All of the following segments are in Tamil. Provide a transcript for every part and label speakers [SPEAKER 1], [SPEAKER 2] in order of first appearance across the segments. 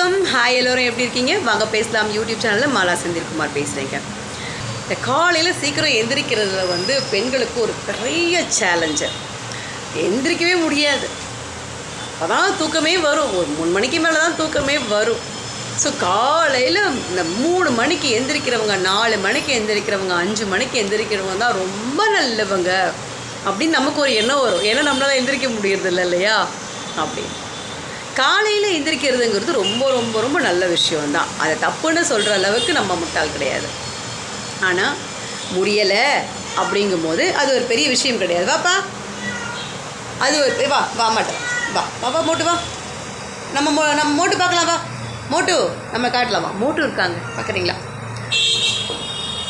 [SPEAKER 1] வணக்கம், ஹாய், எல்லோரும் எப்படி இருக்கீங்க? வாங்க பேசலாம். யூடியூப் சேனலில் மாலா செந்தில்குமார் பேசுகிறேங்க. இந்த காலையில் சீக்கிரம் எந்திரிக்கிறதுல பெண்களுக்கு ஒரு பெரிய சேலஞ்சு. எந்திரிக்கவே முடியாது. அதான் தூக்கமே வரும். ஒரு 3 மணிக்கு மேலே தான் தூக்கமே வரும். ஸோ காலையில் இந்த 3 மணிக்கு எந்திரிக்கிறவங்க, 4 மணிக்கு எந்திரிக்கிறவங்க, 5 மணிக்கு எந்திரிக்கிறவங்க தான் ரொம்ப நல்லவங்க அப்படின்னு நமக்கு ஒரு எண்ணம் வரும். ஏன்னா நம்மளால் எந்திரிக்க முடியறதில்ல இல்லையா? அப்படி காலையில் எந்திரிக்கிறதுங்கிறது ரொம்ப ரொம்ப ரொம்ப நல்ல விஷயம்தான். அதை தப்புன்னு சொல்கிற அளவுக்கு நம்ம முட்டாள் கிடையாது. ஆனால் முடியலை அப்படிங்கும்போது அது ஒரு பெரிய விஷயம் கிடையாது. வாப்பா, அது ஒரு வா மாட்டேன், வா மோட்டு வா, நம்ம மோட்டு பார்க்கலாம், வா மோட்டு, நம்ம காட்டலாம், வா மோட்டு இருக்காங்க பார்க்குறீங்களா?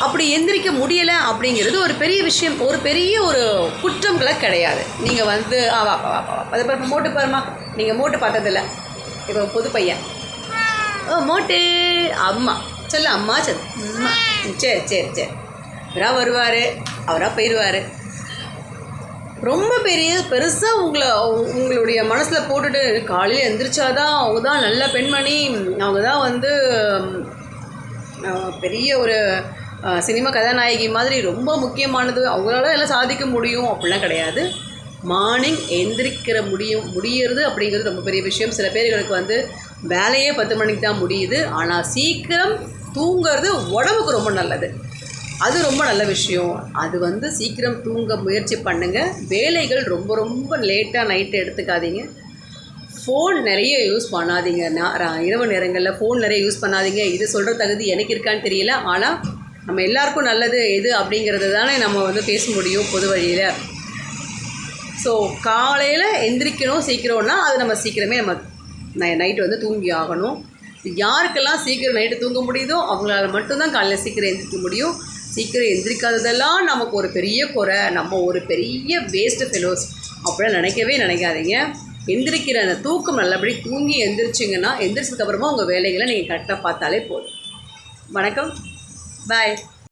[SPEAKER 1] அப்படி எந்திரிக்க முடியலை அப்படிங்கிறது ஒரு பெரிய விஷயம், ஒரு பெரிய ஒரு குற்றங்களை கிடையாது. நீங்கள் வா அதை பாரு, மோட்டு பாருமா. நீங்கள் மோட்டு பார்த்ததில்ல, இப்போ புது பையன். மோட்டு அம்மா சொல்லு, அம்மா சொல்லு, அம்மா. சரி சரி சரி, அவராக வருவார், அவராக போயிடுவார். ரொம்ப பெருசாக உங்களுடைய மனசில் போட்டுட்டு காலையில் எந்திரிச்சாதான் அவங்க தான் நல்ல பெண்மணி, அவங்க தான் பெரிய ஒரு சினிமா கதாநாயகி மாதிரி ரொம்ப முக்கியமானது, அவங்களால எல்லாம் சாதிக்க முடியும் அப்படிலாம் கிடையாது. மார்னிங் எந்திரிக்கிற முடியறது அப்படிங்கிறது ரொம்ப பெரிய விஷயம். சில பேர்களுக்கு வேலையே 10 மணிக்கு தான் முடியுது. ஆனால் சீக்கிரம் தூங்கிறது உடம்புக்கு ரொம்ப நல்லது. அது ரொம்ப நல்ல விஷயம். அது சீக்கிரம் தூங்க முயற்சி பண்ணுங்கள். வேலைகள் ரொம்ப ரொம்ப லேட்டாக நைட்டு எடுத்துக்காதீங்க. ஃபோன் நிறைய யூஸ் பண்ணாதீங்க. இரவு நேரங்களில் ஃபோன் நிறைய யூஸ் பண்ணாதீங்க. இது சொல்கிற தகுதி எனக்கு இருக்கான்னு தெரியல. ஆனால் நம்ம எல்லாருக்கும் நல்லது எது அப்படிங்கிறது தானே நம்ம பேச முடியும் பொது வழியில். ஸோ காலையில் எந்திரிக்கணும் சீக்கிரம்னா அது நம்ம சீக்கிரமே நைட்டு தூங்கி ஆகணும். யாருக்கெல்லாம் சீக்கிரம் நைட்டு தூங்க முடியுதோ அவங்களால மட்டும்தான் காலையில் சீக்கிரம் எந்திரிக்க முடியும். சீக்கிரம் எந்திரிக்காததெல்லாம் நமக்கு ஒரு பெரிய குறை, நம்ம ஒரு பெரிய வேஸ்ட்டு ஃபெலோஸ் அப்படிலாம் நினைக்காதீங்க. எந்திரிக்கிற அந்த தூக்கம் நல்லபடி தூங்கி எந்திரிச்சிங்கன்னா எந்திரிச்சதுக்கப்புறமா உங்கள் வேலைகளை நீங்கள் கரெக்டாக பார்த்தாலே போதும். வணக்கம், பாய்.